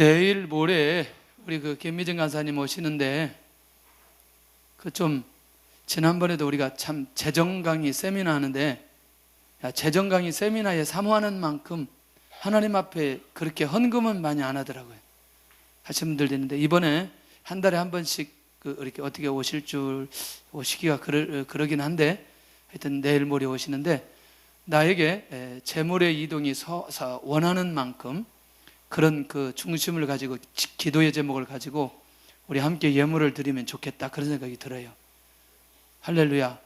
내일 모레 우리 김미정 간사님 오시는데 좀 지난번에도 우리가 참 재정 강의 세미나 하는데 재정 강의 세미나에 사모하는 만큼 하나님 앞에 그렇게 헌금은 많이 안 하더라고요. 하시는 분들도 있는데 이번에 한 달에 한 번씩 이렇게 어떻게 오시기가 그러긴 한데 하여튼 내일 모레 오시는데 나에게 재물의 이동이 원하는 만큼 그런 중심을 가지고 기도의 제목을 가지고 우리 함께 예물을 드리면 좋겠다 그런 생각이 들어요. 할렐루야.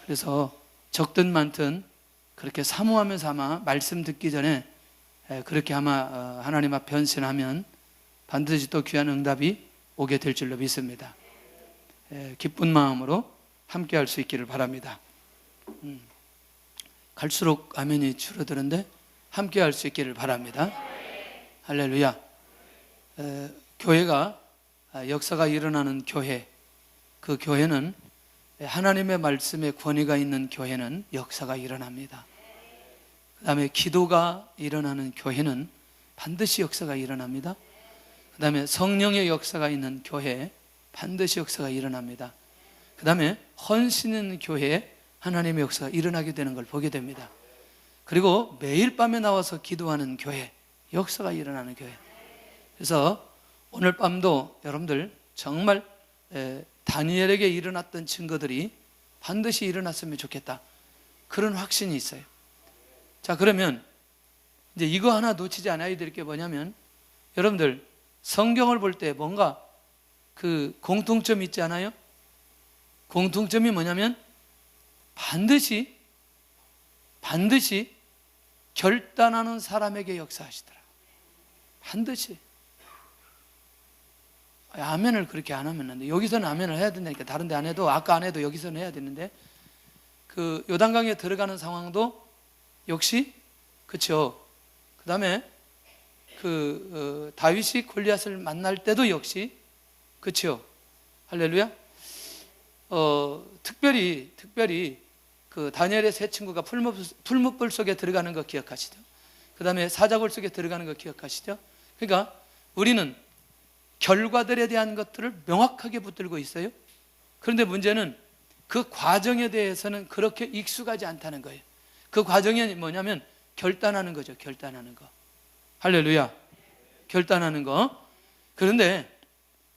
그래서 적든 많든 그렇게 사모하면서 아마 말씀 듣기 전에 그렇게 아마 하나님 앞 변신하면 반드시 또 귀한 응답이 오게 될 줄로 믿습니다. 기쁜 마음으로 함께 할 수 있기를 바랍니다. 갈수록 아멘이 줄어드는데 함께 할 수 있기를 바랍니다. 할렐루야. 교회가 역사가 일어나는 교회, 그 교회는 하나님의 말씀에 권위가 있는 교회는 역사가 일어납니다. 그 다음에 기도가 일어나는 교회는 반드시 역사가 일어납니다. 그 다음에 성령의 역사가 있는 교회에 반드시 역사가 일어납니다. 그 다음에 헌신 있는 교회에 하나님의 역사가 일어나게 되는 걸 보게 됩니다. 그리고 매일 밤에 나와서 기도하는 교회, 역사가 일어나는 교회. 그래서 오늘 밤도 여러분들 정말 다니엘에게 일어났던 증거들이 반드시 일어났으면 좋겠다 그런 확신이 있어요. 자, 그러면 이제 이거 하나 놓치지 않아야 될 게 뭐냐면 여러분들 성경을 볼 때 뭔가 공통점이 있지 않아요? 공통점이 뭐냐면 반드시 결단하는 사람에게 역사하시더라. 반드시. 아멘을 그렇게 안 하면 안 돼. 여기서는 아멘을 해야 된다니까. 다른 데 안 해도, 아까 안 해도 여기서는 해야 되는데 요단강에 들어가는 상황도 역시 그렇죠. 그 다음에 다윗이 골리앗을 만날 때도 역시 그렇죠. 할렐루야. 특별히 다니엘의 세 친구가 풀무불 속에 들어가는 거 기억하시죠? 그 다음에 사자굴 속에 들어가는 거 기억하시죠? 그러니까 우리는 결과들에 대한 것들을 명확하게 붙들고 있어요. 그런데 문제는 그 과정에 대해서는 그렇게 익숙하지 않다는 거예요. 그 과정이 뭐냐면 결단하는 거죠. 결단하는 거. 할렐루야. 결단하는 거. 그런데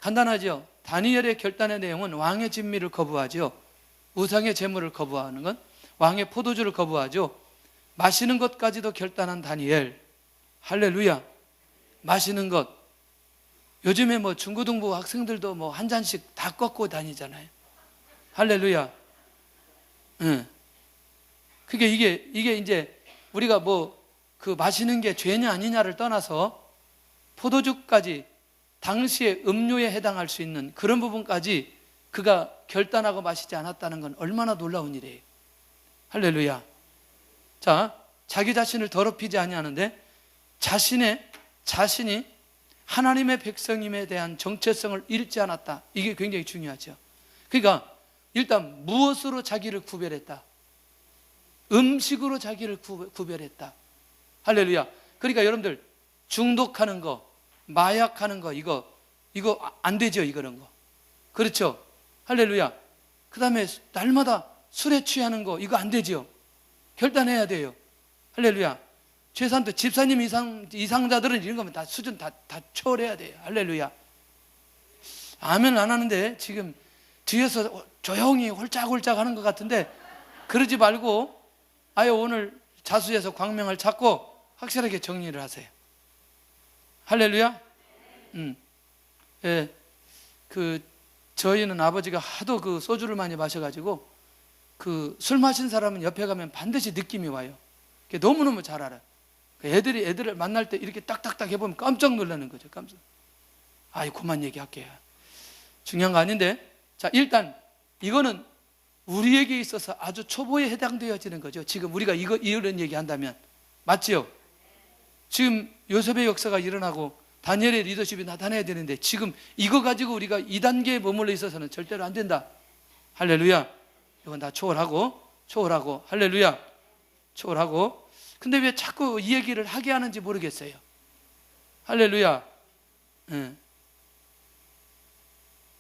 간단하죠. 다니엘의 결단의 내용은 왕의 진미를 거부하죠. 우상의 제물을 거부하는 건, 왕의 포도주를 거부하죠. 마시는 것까지도 결단한 다니엘. 할렐루야. 마시는 것. 요즘에 중고등부 학생들도 한 잔씩 다 꺾고 다니잖아요. 할렐루야. 응. 그게 이게 이제 우리가 마시는 게 죄냐 아니냐를 떠나서 포도주까지 당시의 음료에 해당할 수 있는 그런 부분까지 그가 결단하고 마시지 않았다는 건 얼마나 놀라운 일이에요. 할렐루야. 자, 자기 자신을 더럽히지 아니하는데 자신이 하나님의 백성임에 대한 정체성을 잃지 않았다. 이게 굉장히 중요하죠. 그러니까 일단 무엇으로 자기를 구별했다? 음식으로 자기를 구별했다. 할렐루야. 그러니까 여러분들 중독하는 거, 마약하는 거 이거 안 되죠. 이런 거. 그렇죠. 할렐루야. 그 다음에 날마다 술에 취하는 거 이거 안 되죠. 결단해야 돼요. 할렐루야. 최소한도 집사님 이상자들은 이런 거면 다 수준 다 초월해야 돼요. 할렐루야. 아멘 안 하는데 지금 뒤에서 조용히 홀짝홀짝 하는 것 같은데 그러지 말고 아예 오늘 자수해서 광명을 찾고 확실하게 정리를 하세요. 할렐루야. 예, 저희는 아버지가 하도 소주를 많이 마셔가지고 술 마신 사람은 옆에 가면 반드시 느낌이 와요. 너무너무 잘 알아요. 애들을 만날 때 이렇게 딱딱딱 해보면 깜짝 놀라는 거죠. 그만 얘기할게요. 중요한 거 아닌데. 자, 일단 이거는 우리에게 있어서 아주 초보에 해당되어지는 거죠. 지금 우리가 이런 얘기 한다면. 맞지요? 지금 요셉의 역사가 일어나고 다니엘의 리더십이 나타나야 되는데 지금 이거 가지고 우리가 2단계에 머물러 있어서는 절대로 안 된다. 할렐루야. 이건 다 초월하고 할렐루야. 초월하고. 근데 왜 자꾸 이 얘기를 하게 하는지 모르겠어요. 할렐루야. 예.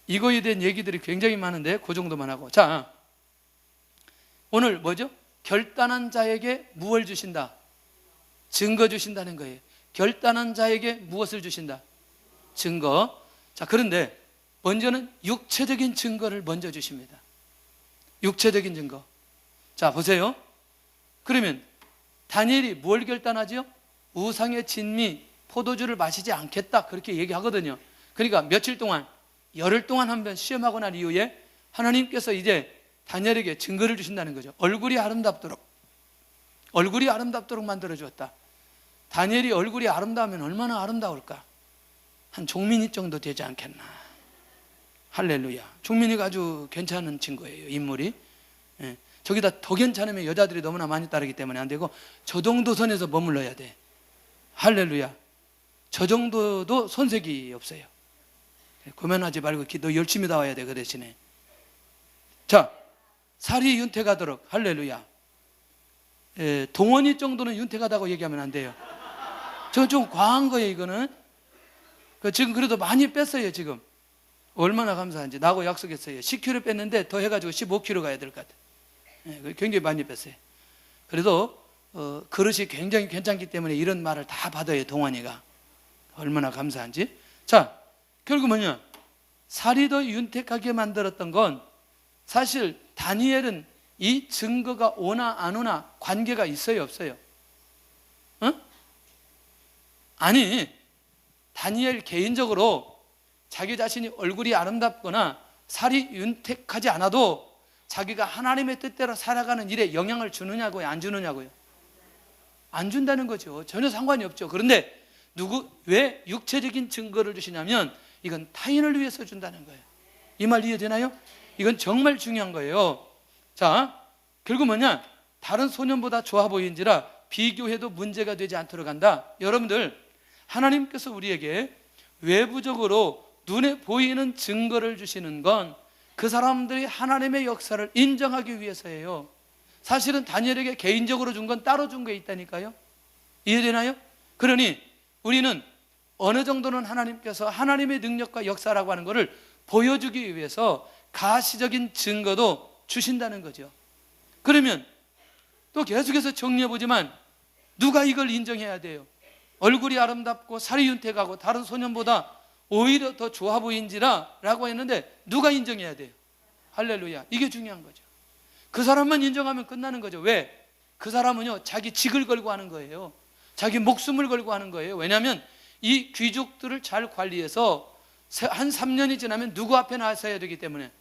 이거에 대한 얘기들이 굉장히 많은데 그 정도만 하고, 자, 오늘 뭐죠? 결단한 자에게 무엇을 주신다? 증거 주신다는 거예요. 결단한 자에게 무엇을 주신다? 증거. 자, 그런데 먼저는 육체적인 증거를 먼저 주십니다. 육체적인 증거. 자, 보세요. 그러면 다니엘이 뭘 결단하죠? 우상의 진미, 포도주를 마시지 않겠다, 그렇게 얘기하거든요. 그러니까 며칠 동안, 열흘 동안 한번 시험하고 난 이후에 하나님께서 이제 다니엘에게 증거를 주신다는 거죠. 얼굴이 아름답도록 만들어 주었다. 다니엘이 얼굴이 아름다우면 얼마나 아름다울까? 한 종민이 정도 되지 않겠나. 할렐루야. 종민이가 아주 괜찮은 친구예요, 인물이. 예. 저기다 더 괜찮으면 여자들이 너무나 많이 따르기 때문에 안 되고, 저 정도 선에서 머물러야 돼. 할렐루야. 저 정도도 손색이 없어요. 고면하지 말고 너 열심히 나와야 돼, 그 대신에. 자, 살이 윤택하도록. 할렐루야. 동원이 정도는 윤택하다고 얘기하면 안 돼요. 저건 좀 과한 거예요, 이거는. 지금 그래도 많이 뺐어요, 지금. 얼마나 감사한지. 나하고 약속했어요. 10kg 뺐는데 더 해가지고 15kg 가야 될 것 같아요. 굉장히 많이 뺐어요. 그래도 그릇이 굉장히 괜찮기 때문에 이런 말을 다 받아요, 동원이가. 얼마나 감사한지. 자, 결국 뭐냐? 살이 더 윤택하게 만들었던 건, 사실 다니엘은 이 증거가 오나 안 오나 관계가 있어요, 없어요? 아니, 다니엘 개인적으로 자기 자신이 얼굴이 아름답거나 살이 윤택하지 않아도 자기가 하나님의 뜻대로 살아가는 일에 영향을 주느냐고요, 안 주느냐고요? 안 준다는 거죠. 전혀 상관이 없죠. 그런데 왜 육체적인 증거를 주시냐면, 이건 타인을 위해서 준다는 거예요. 이 말 이해되나요? 이건 정말 중요한 거예요. 자, 결국 뭐냐? 다른 소년보다 좋아 보이는지라 비교해도 문제가 되지 않도록 한다. 여러분들, 하나님께서 우리에게 외부적으로 눈에 보이는 증거를 주시는 건 그 사람들이 하나님의 역사를 인정하기 위해서예요. 사실은 다니엘에게 개인적으로 준 건 따로 준 게 있다니까요. 이해되나요? 그러니 우리는 어느 정도는 하나님께서 하나님의 능력과 역사라고 하는 것을 보여주기 위해서 가시적인 증거도 주신다는 거죠. 그러면 또 계속해서 정리해보지만, 누가 이걸 인정해야 돼요? 얼굴이 아름답고 살이 윤택하고 다른 소년보다 오히려 더 좋아 보인지라 라고 했는데, 누가 인정해야 돼요? 할렐루야. 이게 중요한 거죠. 그 사람만 인정하면 끝나는 거죠. 왜? 그 사람은요, 자기 직을 걸고 하는 거예요. 자기 목숨을 걸고 하는 거예요. 왜냐하면 이 귀족들을 잘 관리해서 한 3년이 지나면 누구 앞에 나서야 되기 때문에,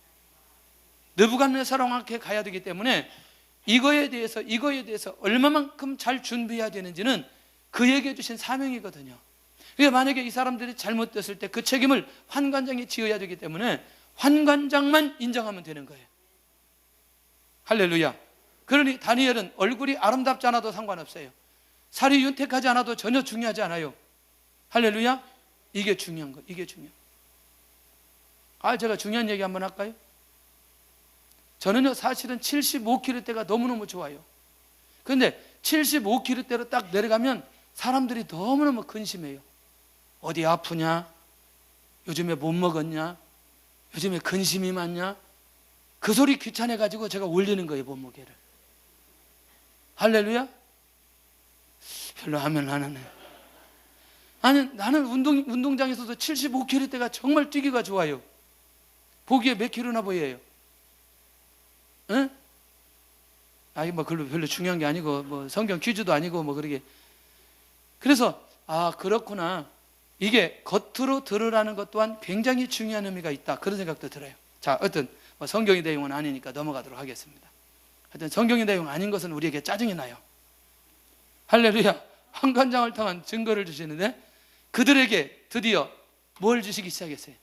느부갓네살 왕한테 가야 되기 때문에, 이거에 대해서 얼마만큼 잘 준비해야 되는지는 그에게 주신 사명이거든요. 그러니까 만약에 이 사람들이 잘못됐을 때 그 책임을 환관장이 지어야 되기 때문에 환관장만 인정하면 되는 거예요. 할렐루야. 그러니 다니엘은 얼굴이 아름답지 않아도 상관없어요. 살이 윤택하지 않아도 전혀 중요하지 않아요. 할렐루야. 이게 중요한 거예요. 이게 중요해요. 제가 중요한 얘기 한번 할까요? 저는요, 사실은 75kg대가 너무너무 좋아요. 그런데 75kg대로 딱 내려가면 사람들이 너무너무 근심해요. 어디 아프냐? 요즘에 못 먹었냐? 요즘에 근심이 많냐? 그 소리 귀찮아가지고 제가 올리는 거예요, 몸무게를. 할렐루야? 별로 하면 안 하네. 아니, 나는 운동장에서도 75kg대가 정말 뛰기가 좋아요. 보기에 몇 킬로나 보여요? 응? 뭐 별로 중요한 게 아니고, 뭐 성경 퀴즈도 아니고, 뭐 그러게. 그래서 그렇구나. 이게 겉으로 드러나는 것 또한 굉장히 중요한 의미가 있다, 그런 생각도 들어요. 자, 어떤 성경의 내용은 아니니까 넘어가도록 하겠습니다. 하여튼 성경의 내용 아닌 것은 우리에게 짜증이 나요. 할렐루야. 환관장을 통한 증거를 주시는데, 그들에게 드디어 뭘 주시기 시작했어요?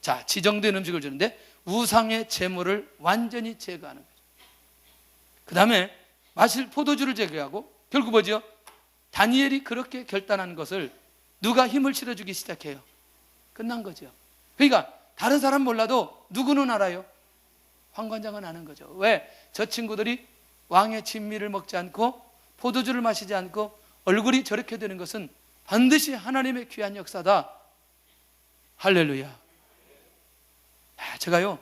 자, 지정된 음식을 주는데 우상의 제물을 완전히 제거하는 거죠. 그 다음에 마실 포도주를 제거하고, 결국 뭐죠? 다니엘이 그렇게 결단한 것을 누가 힘을 실어주기 시작해요? 끝난 거죠. 그러니까 다른 사람 몰라도 누구는 알아요? 환관장은 아는 거죠. 왜? 저 친구들이 왕의 진미를 먹지 않고 포도주를 마시지 않고 얼굴이 저렇게 되는 것은 반드시 하나님의 귀한 역사다. 할렐루야. 제가요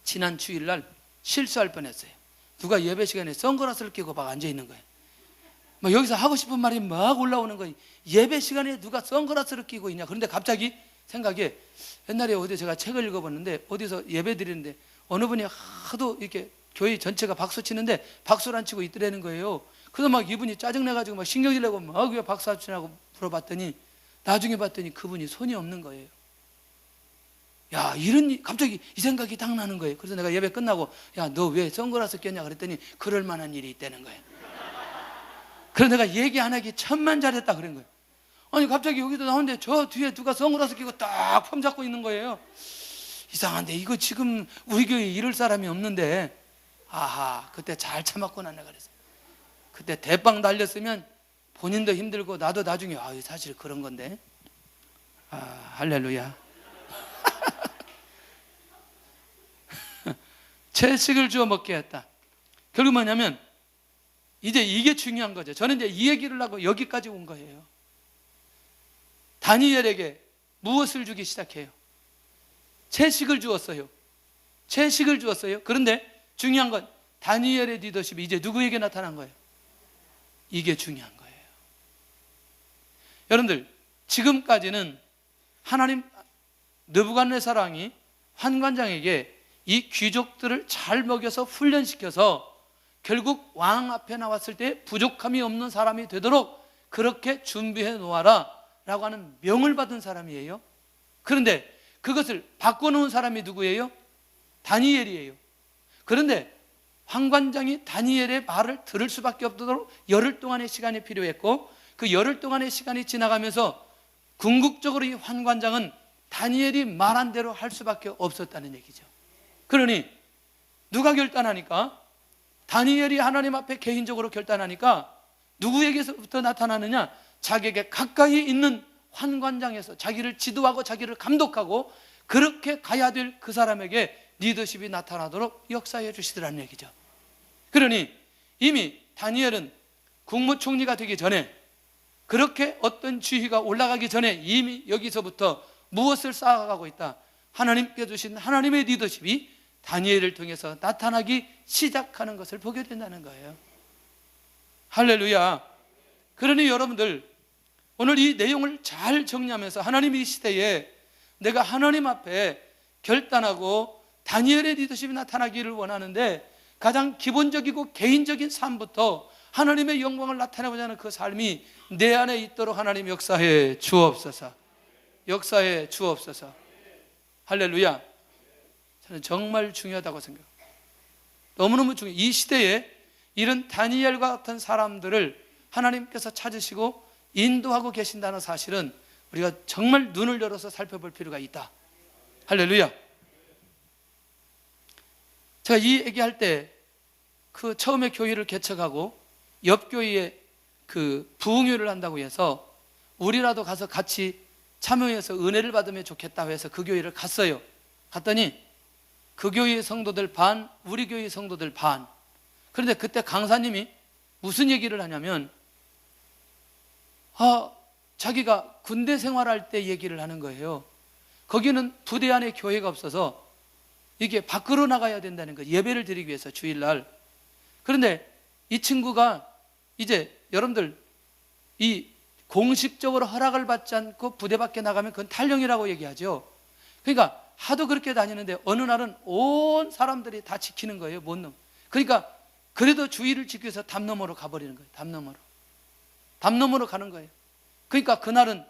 지난 주일날 실수할 뻔했어요. 누가 예배 시간에 선글라스를 끼고 막 앉아 있는 거예요. 막 여기서 하고 싶은 말이 막 올라오는 거예요. 예배 시간에 누가 선글라스를 끼고 있냐. 그런데 갑자기 생각에, 옛날에 어디 제가 책을 읽어봤는데 어디서 예배 드리는데 어느 분이 하도 이렇게 교회 전체가 박수 치는데 박수를 안 치고 있더라는 거예요. 그래서 막 이분이 짜증내가지고 막 신경질 내고 막 왜 박수 안 치냐고 물어봤더니 나중에 봤더니 그분이 손이 없는 거예요. 야, 갑자기 이 생각이 딱 나는 거예요. 그래서 내가 예배 끝나고, 야, 너 왜 선글라스 꼈냐 그랬더니 그럴 만한 일이 있다는 거예요. 그래서 내가 얘기 안 하기 천만 잘했다 그런 거예요. 아니 갑자기 여기도 나오는데 저 뒤에 누가 선글라스 끼고 딱 폼 잡고 있는 거예요. 이상한데 이거 지금 우리 교회에 이럴 사람이 없는데, 아하, 그때 잘 참았구나 내가 그랬어요. 그때 대빵 달렸으면 본인도 힘들고 나도 나중에 사실 그런 건데. 할렐루야. 채식을 주어 먹게 했다. 결국 뭐냐면 이제 이게 중요한 거죠. 저는 이제 이 얘기를 하고 여기까지 온 거예요. 다니엘에게 무엇을 주기 시작해요? 채식을 주었어요. 채식을 주었어요. 그런데 중요한 건 다니엘의 리더십이 이제 누구에게 나타난 거예요? 이게 중요한 거예요. 여러분들, 지금까지는 하나님 느부갓네살 왕이 환관장에게 이 귀족들을 잘 먹여서 훈련시켜서 결국 왕 앞에 나왔을 때 부족함이 없는 사람이 되도록 그렇게 준비해 놓아라 라고 하는 명을 받은 사람이에요. 그런데 그것을 바꿔놓은 사람이 누구예요? 다니엘이에요. 그런데 환관장이 다니엘의 말을 들을 수밖에 없도록 열흘 동안의 시간이 필요했고, 그 열흘 동안의 시간이 지나가면서 궁극적으로 이 환관장은 다니엘이 말한 대로 할 수밖에 없었다는 얘기죠. 그러니 누가 결단하니까? 다니엘이 하나님 앞에 개인적으로 결단하니까 누구에게서부터 나타나느냐? 자기에게 가까이 있는 환관장에서 자기를 지도하고 자기를 감독하고 그렇게 가야 될 그 사람에게 리더십이 나타나도록 역사해 주시더라는 얘기죠. 그러니 이미 다니엘은 국무총리가 되기 전에, 그렇게 어떤 지위가 올라가기 전에 이미 여기서부터 무엇을 쌓아가고 있다? 하나님께 주신 하나님의 리더십이 다니엘을 통해서 나타나기 시작하는 것을 보게 된다는 거예요. 할렐루야. 그러니 여러분들, 오늘 이 내용을 잘 정리하면서 하나님 이 시대에 내가 하나님 앞에 결단하고 다니엘의 리더십이 나타나기를 원하는데, 가장 기본적이고 개인적인 삶부터 하나님의 영광을 나타내고자 하는 그 삶이 내 안에 있도록 하나님 역사해 주옵소서. 역사해 주옵소서. 할렐루야. 저는 정말 중요하다고 생각합니다. 너무너무 중요해요. 이 시대에 이런 다니엘과 같은 사람들을 하나님께서 찾으시고 인도하고 계신다는 사실은 우리가 정말 눈을 열어서 살펴볼 필요가 있다. 할렐루야. 제가 이 얘기할 때 그 처음에 교회를 개척하고 옆 교회에 그 부흥회를 한다고 해서 우리라도 가서 같이 참여해서 은혜를 받으면 좋겠다고 해서 그 교회를 갔어요. 갔더니 그 교회의 성도들 반, 우리 교회의 성도들 반. 그런데 그때 강사님이 무슨 얘기를 하냐면 자기가 군대 생활할 때 얘기를 하는 거예요. 거기는 부대 안에 교회가 없어서 이게 밖으로 나가야 된다는 거예요. 예배를 드리기 위해서 주일날. 그런데 이 친구가 이제 여러분들 이 공식적으로 허락을 받지 않고 부대 밖에 나가면 그건 탈영이라고 얘기하죠. 그러니까 하도 그렇게 다니는데 어느 날은 온 사람들이 다 지키는 거예요. 못 넘어. 그러니까 그래도 주의를 지키기 위해서 담 너머로 가버리는 거예요. 담 너머로 가는 거예요. 그러니까 그날은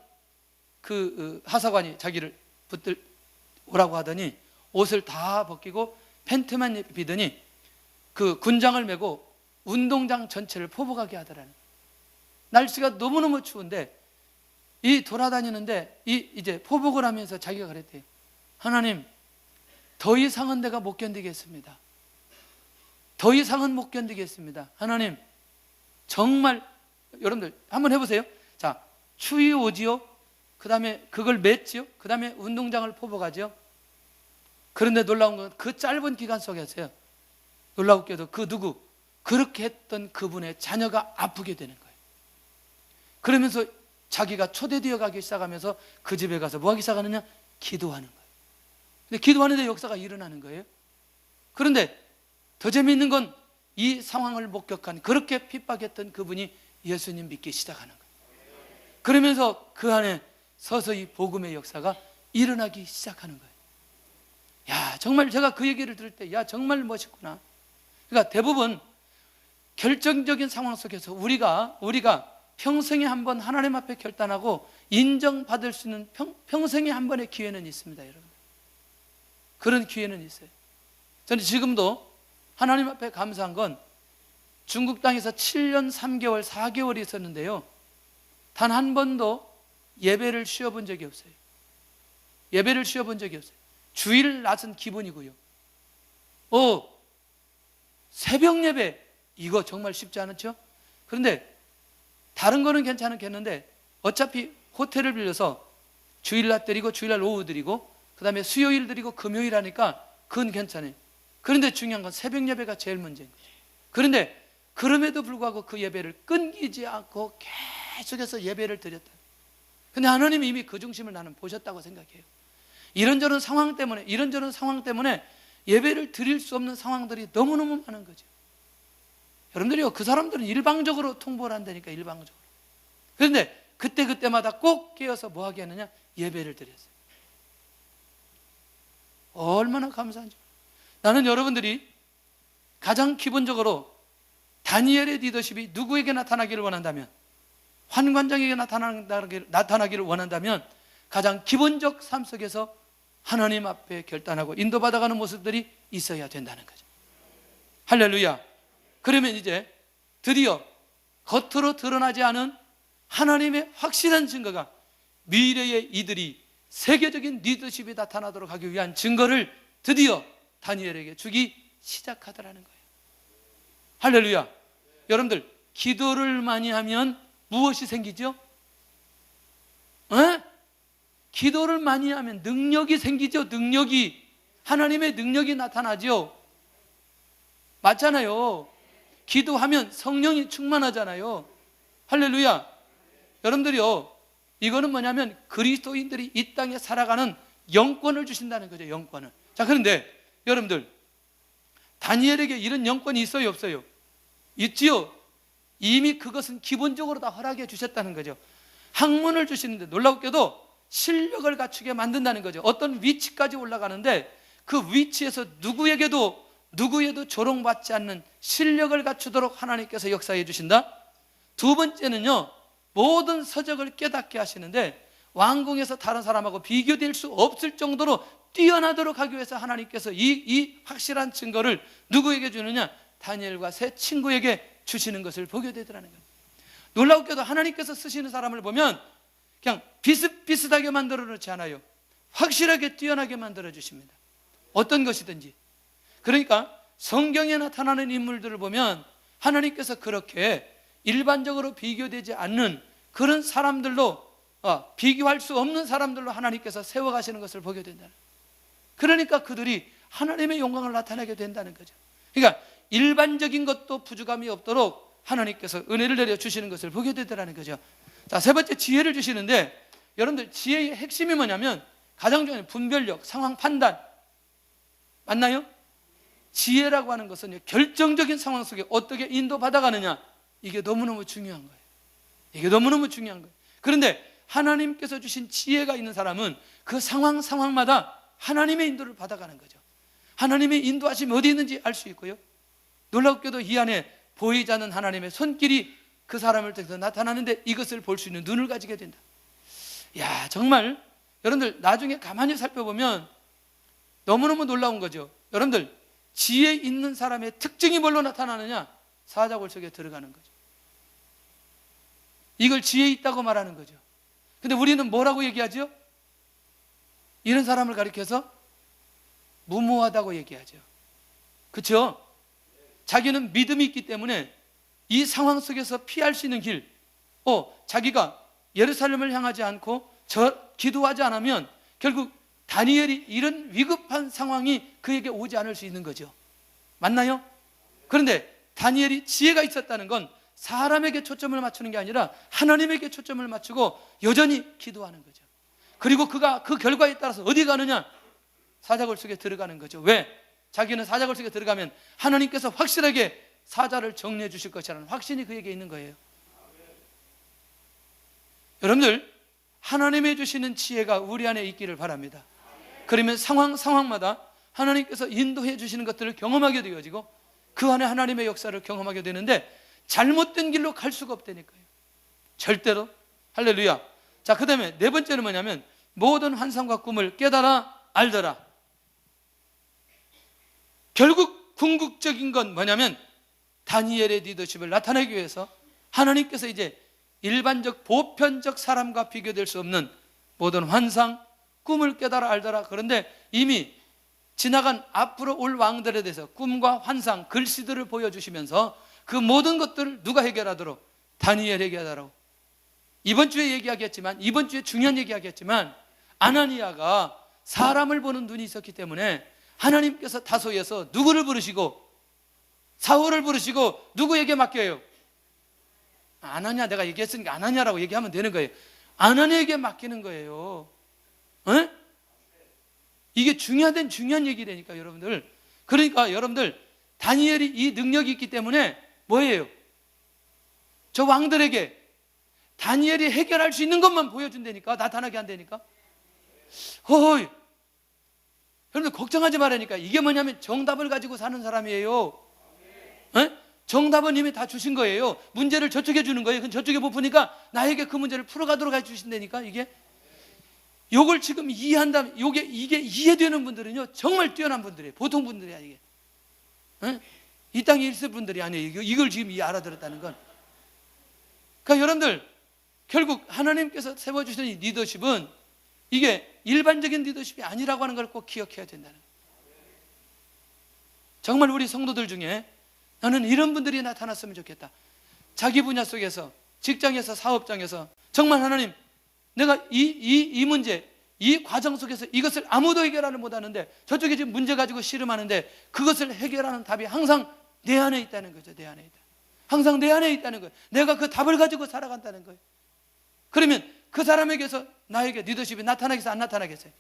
그 하사관이 자기를 붙들 오라고 하더니 옷을 다 벗기고 팬트만 입히더니 그 군장을 메고 운동장 전체를 포복하게 하더라는 거예요. 날씨가 너무너무 추운데 이 돌아다니는데 이제 포복을 하면서 자기가 그랬대요. 하나님, 더 이상은 내가 못 견디겠습니다. 더 이상은 못 견디겠습니다. 하나님, 정말 여러분들 한번 해보세요. 자, 추위 오지요. 그 다음에 그걸 맸지요. 그 다음에 운동장을 포복하죠. 그런데 놀라운 건 그 짧은 기간 속에서요, 놀라웠게도 그렇게 했던 그분의 자녀가 아프게 되는 거예요. 그러면서 자기가 초대되어 가기 시작하면서 그 집에 가서 뭐 하기 시작하느냐? 기도하는 거예요. 근데 기도하는데 역사가 일어나는 거예요. 그런데 더 재미있는 건 이 상황을 목격한, 그렇게 핍박했던 그분이 예수님 믿기 시작하는 거예요. 그러면서 그 안에 서서히 복음의 역사가 일어나기 시작하는 거예요. 야, 정말 제가 그 얘기를 들을 때, 야, 정말 멋있구나. 그러니까 대부분 결정적인 상황 속에서 우리가 평생에 한 번 하나님 앞에 결단하고 인정받을 수 있는 평생에 한 번의 기회는 있습니다, 여러분. 그런 기회는 있어요. 저는 지금도 하나님 앞에 감사한 건 중국 땅에서 7년 3개월 4개월이 있었는데요, 단 한 번도 예배를 쉬어본 적이 없어요. 예배를 쉬어본 적이 없어요. 주일 낮은 기본이고요. 새벽 예배, 이거 정말 쉽지 않았죠? 그런데 다른 거는 괜찮겠는데 어차피 호텔을 빌려서 주일날 드리고 주일날 오후 드리고 그 다음에 수요일 드리고 금요일 하니까 그건 괜찮아요. 그런데 중요한 건 새벽 예배가 제일 문제인 거죠. 그런데 그럼에도 불구하고 그 예배를 끊기지 않고 계속해서 예배를 드렸다. 근데 하나님이 이미 그 중심을 나는 보셨다고 생각해요. 이런저런 상황 때문에 예배를 드릴 수 없는 상황들이 너무너무 많은 거죠. 여러분들이요, 그 사람들은 일방적으로 통보를 한다니까, 일방적으로. 그런데 그때마다 꼭 깨어서 뭐 하게 하느냐? 예배를 드렸어요. 얼마나 감사한지. 나는 여러분들이 가장 기본적으로 다니엘의 리더십이 누구에게 나타나기를 원한다면, 환관장에게 나타나기를 원한다면 가장 기본적 삶 속에서 하나님 앞에 결단하고 인도받아가는 모습들이 있어야 된다는 거죠. 할렐루야. 그러면 이제 드디어 겉으로 드러나지 않은 하나님의 확실한 증거가, 미래의 이들이 세계적인 리더십이 나타나도록 하기 위한 증거를 드디어 다니엘에게 주기 시작하더라는 거예요. 할렐루야. 여러분들, 기도를 많이 하면 무엇이 생기죠? 기도를 많이 하면 능력이 생기죠. 능력이, 하나님의 능력이 나타나죠. 맞잖아요. 기도하면 성령이 충만하잖아요. 할렐루야. 여러분들이요, 이거는 뭐냐면 그리스도인들이 이 땅에 살아가는 영권을 주신다는 거죠. 영권을. 자, 그런데 여러분들, 다니엘에게 이런 영권이 있어요, 없어요? 있지요. 이미 그것은 기본적으로 다 허락해 주셨다는 거죠. 학문을 주시는데 놀랍게도 실력을 갖추게 만든다는 거죠. 어떤 위치까지 올라가는데 그 위치에서 누구에도 조롱받지 않는 실력을 갖추도록 하나님께서 역사해 주신다. 두 번째는요, 모든 서적을 깨닫게 하시는데 왕궁에서 다른 사람하고 비교될 수 없을 정도로 뛰어나도록 하기 위해서 하나님께서 이 확실한 증거를 누구에게 주느냐? 다니엘과 세 친구에게 주시는 것을 보게 되더라는 거예요. 놀랍게도 하나님께서 쓰시는 사람을 보면 그냥 비슷비슷하게 만들어 놓지 않아요. 확실하게 뛰어나게 만들어 주십니다. 어떤 것이든지. 그러니까 성경에 나타나는 인물들을 보면 하나님께서 그렇게 일반적으로 비교되지 않는 그런 사람들로, 비교할 수 없는 사람들로 하나님께서 세워가시는 것을 보게 된다는 거예요. 그러니까 그들이 하나님의 영광을 나타내게 된다는 거죠. 그러니까 일반적인 것도 부족함이 없도록 하나님께서 은혜를 내려주시는 것을 보게 되더라는 거죠. 자, 세 번째, 지혜를 주시는데, 여러분들 지혜의 핵심이 뭐냐면 가장 중요한 분별력, 상황 판단. 맞나요? 지혜라고 하는 것은 결정적인 상황 속에 어떻게 인도받아가느냐, 이게 너무너무 중요한 거예요. 이게 너무너무 중요한 거예요. 그런데 하나님께서 주신 지혜가 있는 사람은 그 상황마다 하나님의 인도를 받아가는 거죠. 하나님의 인도하심이 어디 있는지 알 수 있고요, 놀랍게도 이 안에 보이지 않는 하나님의 손길이 그 사람을 통해서 나타나는데 이것을 볼 수 있는 눈을 가지게 된다. 야, 정말 여러분들 나중에 가만히 살펴보면 너무너무 놀라운 거죠. 여러분들, 지혜 있는 사람의 특징이 뭘로 나타나느냐? 사자굴 속에 들어가는 거죠. 이걸 지혜 있다고 말하는 거죠. 근데 우리는 뭐라고 얘기하죠? 이런 사람을 가리켜서 무모하다고 얘기하죠. 그렇죠? 자기는 믿음이 있기 때문에 이 상황 속에서 피할 수 있는 길, 자기가 예루살렘을 향하지 않고 기도하지 않으면 결국 다니엘이 이런 위급한 상황이 그에게 오지 않을 수 있는 거죠. 맞나요? 그런데 다니엘이 지혜가 있었다는 건 사람에게 초점을 맞추는 게 아니라 하나님에게 초점을 맞추고 여전히 기도하는 거죠. 그리고 그가 그 결과에 따라서 어디 가느냐? 사자굴 속에 들어가는 거죠. 왜? 자기는 사자굴 속에 들어가면 하나님께서 확실하게 사자를 정리해 주실 것이라는 확신이 그에게 있는 거예요. 여러분들, 하나님이 주시는 지혜가 우리 안에 있기를 바랍니다. 그러면 상황마다 하나님께서 인도해 주시는 것들을 경험하게 되어지고 그 안에 하나님의 역사를 경험하게 되는데 잘못된 길로 갈 수가 없다니까요. 절대로. 할렐루야. 자, 그 다음에 네 번째는 뭐냐면 모든 환상과 꿈을 깨달아 알더라. 결국 궁극적인 건 뭐냐면 다니엘의 리더십을 나타내기 위해서 하나님께서 이제 일반적 보편적 사람과 비교될 수 없는 모든 환상, 꿈을 깨달아 알더라. 그런데 이미 지나간 앞으로 올 왕들에 대해서 꿈과 환상, 글씨들을 보여주시면서 그 모든 것들을 누가 해결하도록? 다니엘 해결하도록. 이번 주에 얘기하겠지만, 이번 주에 중요한 얘기하겠지만 아나니아가 사람을 보는 눈이 있었기 때문에 하나님께서 다소에서 누구를 부르시고 사울을 부르시고 누구에게 맡겨요? 아나니아, 내가 얘기했으니까 아나니아라고 얘기하면 되는 거예요. 아나니아에게 맡기는 거예요. 에? 이게 중요한 얘기라니까 여러분들. 그러니까 여러분들, 다니엘이 이 능력이 있기 때문에 뭐예요? 저 왕들에게 다니엘이 해결할 수 있는 것만 보여준다니까. 나타나게 한다니까. 허이, 여러분들 걱정하지 말라니까. 이게 뭐냐면 정답을 가지고 사는 사람이에요. 에? 정답은 이미 다 주신 거예요. 문제를 저쪽에 주는 거예요. 그럼 저쪽에 못 푸니까 나에게 그 문제를 풀어가도록 해주신다니까. 이게 요걸 지금 이해한다면, 이게 이해되는 분들은요 정말 뛰어난 분들이에요. 보통 분들이 아니에요. 이 땅에 있을 분들이 아니에요. 이걸 지금 알아들었다는 건. 그러니까 여러분들, 결국 하나님께서 세워주신 이 리더십은 이게 일반적인 리더십이 아니라고 하는 걸 꼭 기억해야 된다는 거예요. 정말 우리 성도들 중에 나는 이런 분들이 나타났으면 좋겠다. 자기 분야 속에서, 직장에서, 사업장에서 정말 하나님, 내가 이 문제, 이 과정 속에서 이것을 아무도 해결하는 못하는데 저쪽에 지금 문제 가지고 씨름하는데 그것을 해결하는 답이 항상 내 안에 있다는 거죠. 내 안에 있다. 항상 내 안에 있다는 거예요. 내가 그 답을 가지고 살아간다는 거예요. 그러면 그 사람에게서 나에게 리더십이 나타나겠어요? 안 나타나겠어요?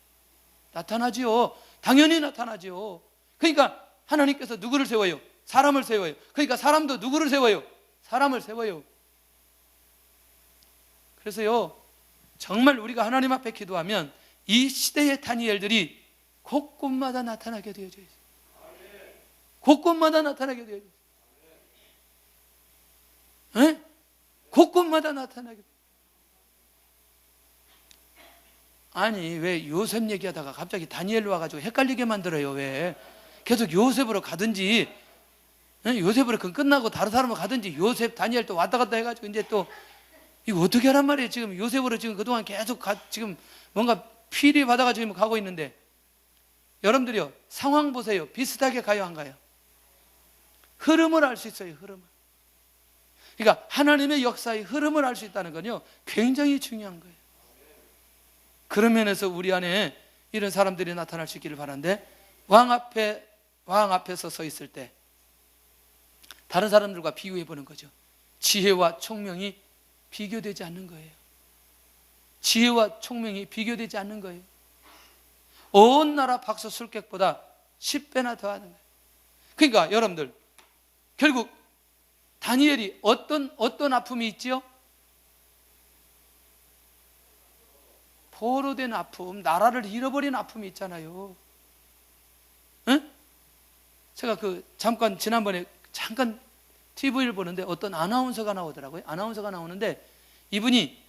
나타나지요. 당연히 나타나지요. 그러니까 하나님께서 누구를 세워요? 사람을 세워요. 그러니까 사람도 누구를 세워요? 사람을 세워요. 그래서요, 정말 우리가 하나님 앞에 기도하면 이 시대의 다니엘들이 곳곳마다 나타나게 되어져 있어요. 곳곳마다 나타나게 되어져 있어요. 곳곳마다 나타나게. 아니, 왜 요셉 얘기하다가 갑자기 다니엘로 와가지고 헷갈리게 만들어요? 왜? 계속 요셉으로 가든지, 요셉으로 끝나고 다른 사람으로 가든지, 요셉, 다니엘 또 왔다 갔다 해가지고 이제 또 이거 어떻게 하란 말이에요? 지금 요셉으로 지금 그동안 계속 지금 뭔가 피리 받아가지고 지금 가고 있는데, 여러분들이요, 상황 보세요. 비슷하게 가요, 안 가요? 흐름을 알 수 있어요, 흐름을. 그러니까 하나님의 역사의 흐름을 알 수 있다는 건요 굉장히 중요한 거예요. 그런 면에서 우리 안에 이런 사람들이 나타날 수 있기를 바라는데, 왕 앞에서 서 있을 때 다른 사람들과 비교해 보는 거죠. 지혜와 총명이 비교되지 않는 거예요. 지혜와 총명이 비교되지 않는 거예요. 온 나라 박수 술객보다 10배나 더 하는 거예요. 그러니까 여러분들, 결국 다니엘이 어떤 아픔이 있지요? 포로된 아픔, 나라를 잃어버린 아픔이 있잖아요. 응? 제가 지난번에 잠깐 TV를 보는데 어떤 아나운서가 나오더라고요. 아나운서가 나오는데 이분이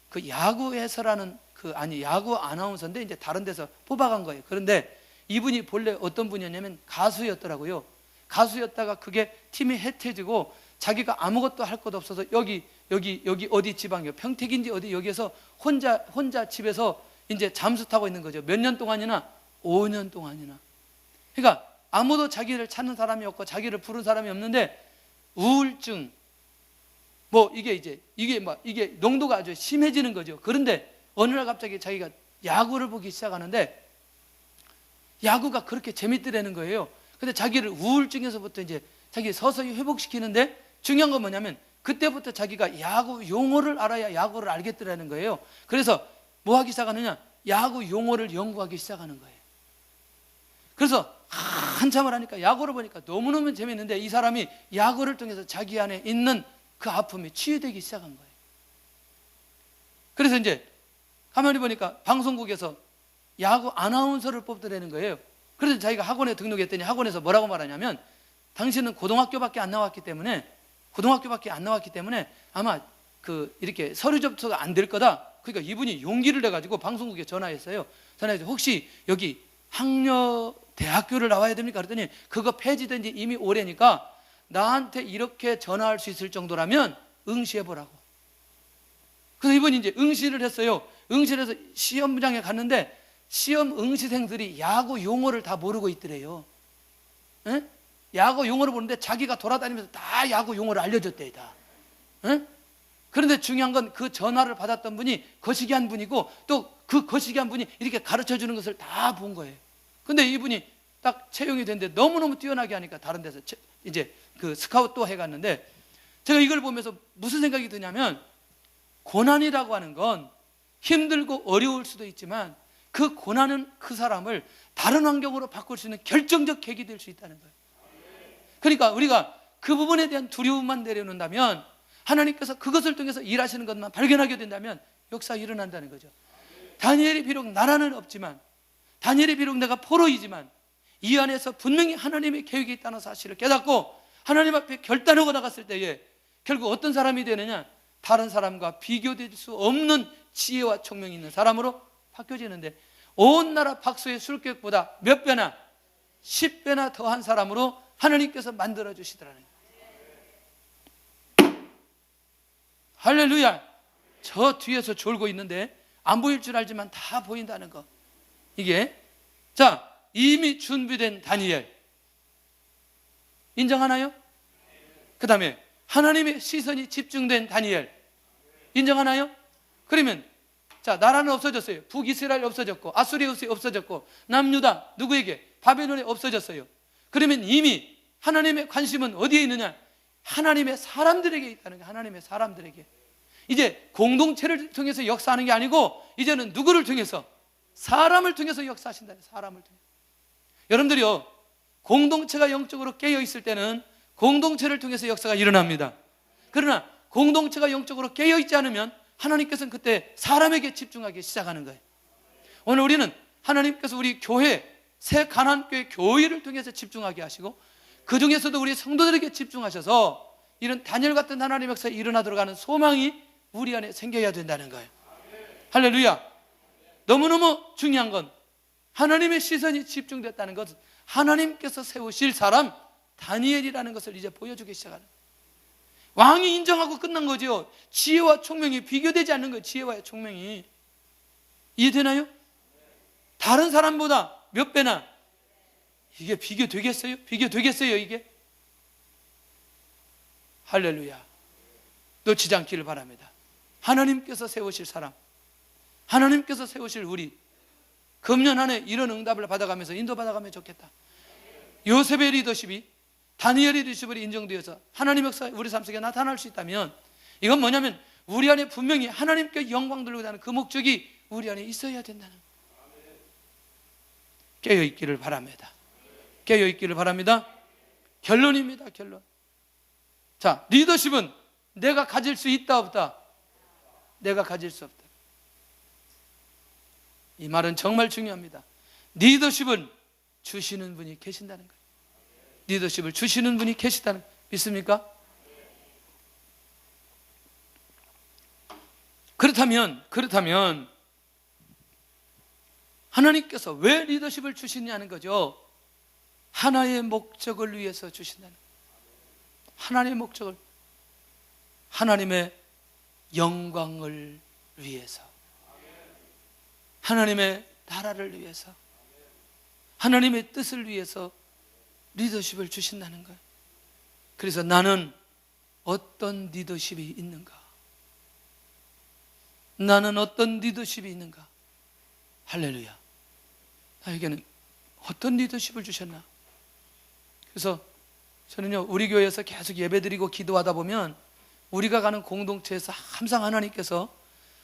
그 야구 해설하는 야구 아나운서인데 이제 다른 데서 뽑아간 거예요. 그런데 이분이 본래 어떤 분이었냐면 가수였더라고요. 가수였다가 그게 팀이 해태지고 자기가 아무것도 할 것 없어서 여기 어디 지방이요, 평택인지 어디, 여기에서 혼자 집에서 이제 잠수 타고 있는 거죠. 몇 년 동안이나? 5년 동안이나. 그러니까 아무도 자기를 찾는 사람이 없고 자기를 부른 사람이 없는데 우울증, 이게 농도가 아주 심해지는 거죠. 그런데 어느 날 갑자기 자기가 야구를 보기 시작하는데 야구가 그렇게 재밌더라는 거예요. 근데 자기를 우울증에서부터 이제 자기 서서히 회복시키는데 중요한 건 뭐냐면 그때부터 자기가 야구 용어를 알아야 야구를 알겠더라는 거예요. 그래서 뭐 하기 시작하느냐? 야구 용어를 연구하기 시작하는 거예요. 그래서 한참을 하니까 야구를 보니까 너무너무 재밌는데 이 사람이 야구를 통해서 자기 안에 있는 그 아픔이 치유되기 시작한 거예요. 그래서 이제 가만히 보니까 방송국에서 야구 아나운서를 뽑더라는 거예요. 그래서 자기가 학원에 등록했더니 학원에서 뭐라고 말하냐면 당신은 고등학교밖에 안 나왔기 때문에 아마 이렇게 서류 접수가 안 될 거다. 그러니까 이분이 용기를 내가지고 방송국에 전화했어요. 전화해서 혹시 여기 학녀 대학교를 나와야 됩니까? 그랬더니 그거 폐지된 지 이미 오래니까 나한테 이렇게 전화할 수 있을 정도라면 응시해보라고. 그래서 이분이 이제 응시를 했어요. 응시를 해서 시험장에 갔는데 시험 응시생들이 야구 용어를 다 모르고 있더래요. 에? 야구 용어를 보는데 자기가 돌아다니면서 다 야구 용어를 알려줬대 다. 에? 그런데 중요한 건 그 전화를 받았던 분이 거시기한 분이고 또 그 거시기한 분이 이렇게 가르쳐주는 것을 다 본 거예요. 근데 이분이 딱 채용이 됐는데 너무너무 뛰어나게 하니까 다른 데서 이제 그 스카우트 또 해갔는데 제가 이걸 보면서 무슨 생각이 드냐면 고난이라고 하는 건 힘들고 어려울 수도 있지만 그 고난은 그 사람을 다른 환경으로 바꿀 수 있는 결정적 계기 될 수 있다는 거예요. 그러니까 우리가 그 부분에 대한 두려움만 내려놓는다면 하나님께서 그것을 통해서 일하시는 것만 발견하게 된다면 역사가 일어난다는 거죠. 다니엘이 비록 나라는 없지만 다니엘이 비록 내가 포로이지만 이 안에서 분명히 하나님의 계획이 있다는 사실을 깨닫고 하나님 앞에 결단하고 나갔을 때에 결국 어떤 사람이 되느냐? 다른 사람과 비교될 수 없는 지혜와 총명이 있는 사람으로 바뀌어지는데 온 나라 박수의 술객보다 몇 배나 10배나 더한 사람으로 하나님께서 만들어 주시더라는 거예요. 할렐루야. 저 뒤에서 졸고 있는데 안 보일 줄 알지만 다 보인다는 거. 이게 자 이미 준비된 다니엘 인정하나요? 그 다음에 하나님의 시선이 집중된 다니엘 인정하나요? 그러면 자 나라는 없어졌어요. 북이스라엘 없어졌고 아수리우스 없어졌고 남유다 누구에게? 바벨론에 없어졌어요. 그러면 이미 하나님의 관심은 어디에 있느냐? 하나님의 사람들에게 있다는 거예요. 하나님의 사람들에게. 이제 공동체를 통해서 역사하는 게 아니고 이제는 누구를 통해서? 사람을 통해서 역사하신다. 사람을 통해서. 여러분들이요 공동체가 영적으로 깨어있을 때는 공동체를 통해서 역사가 일어납니다. 그러나 공동체가 영적으로 깨어있지 않으면 하나님께서는 그때 사람에게 집중하기 시작하는 거예요. 오늘 우리는 하나님께서 우리 교회 새 가나안교회 교회를 통해서 집중하게 하시고 그 중에서도 우리 성도들에게 집중하셔서 이런 다니엘 같은 하나님의 역사에 일어나도록 하는 소망이 우리 안에 생겨야 된다는 거예요. 할렐루야. 너무너무 중요한 건 하나님의 시선이 집중됐다는 것은 하나님께서 세우실 사람 다니엘이라는 것을 이제 보여주기 시작하는 거예요. 왕이 인정하고 끝난 거죠. 지혜와 총명이 비교되지 않는 거예요. 지혜와 총명이. 이해되나요? 다른 사람보다 몇 배나 이게 비교되겠어요? 비교되겠어요 이게? 할렐루야. 놓치지 않기를 바랍니다. 하나님께서 세우실 사람, 하나님께서 세우실 우리 금년 한 해 이런 응답을 받아가면서 인도받아가면 좋겠다. 요셉의 리더십이 다니엘의 리더십으로 인정되어서 하나님 역사 우리 삶 속에 나타날 수 있다면 이건 뭐냐면 우리 안에 분명히 하나님께 영광 돌리고자 하는 그 목적이 우리 안에 있어야 된다는 거예요. 깨어있기를 바랍니다. 깨어있기를 바랍니다. 결론입니다. 결론. 자, 리더십은 내가 가질 수 있다 없다? 내가 가질 수 없다. 이 말은 정말 중요합니다. 리더십은 주시는 분이 계신다는 거예요. 리더십을 주시는 분이 계시다는 믿습니까? 그렇다면 하나님께서 왜 리더십을 주시냐는 거죠. 하나의 목적을 위해서 주신다는 거예요. 하나님의 목적을, 하나님의 영광을 위해서, 하나님의 나라를 위해서, 하나님의 뜻을 위해서 리더십을 주신다는 거예요. 그래서 나는 어떤 리더십이 있는가? 나는 어떤 리더십이 있는가? 할렐루야. 나에게는 어떤 리더십을 주셨나? 그래서 저는요 우리 교회에서 계속 예배드리고 기도하다 보면 우리가 가는 공동체에서 항상 하나님께서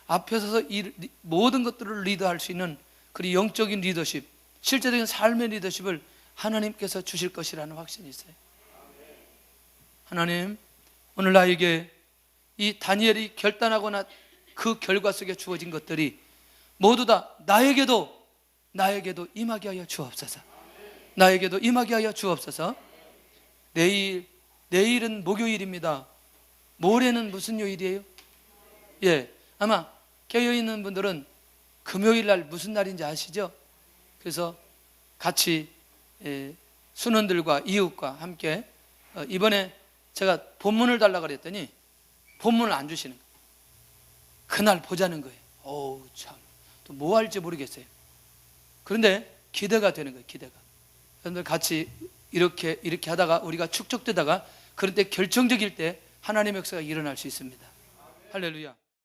앞에 서서 이 모든 것들을 리더할 수 있는 그리 영적인 리더십, 실제적인 삶의 리더십을 하나님께서 주실 것이라는 확신이 있어요. 하나님, 오늘 나에게 이 다니엘이 결단하거나 그 결과 속에 주어진 것들이 모두 다 나에게도 임하게 하여 주옵소서. 나에게도 임하게 하여 주옵소서. 내일은 목요일입니다. 모레는 무슨 요일이에요? 예, 아마 깨어있는 분들은 금요일 날 무슨 날인지 아시죠? 그래서 같이 순원들과 이웃과 함께 이번에 제가 본문을 달라고 그랬더니 본문을 안 주시는 거예요. 그날 보자는 거예요. 어우 참, 또 뭐 할지 모르겠어요. 그런데 기대가 되는 거예요. 기대가. 여러분들 같이 이렇게 하다가 우리가 축적되다가 그럴 때 결정적일 때 하나님의 역사가 일어날 수 있습니다. 할렐루야.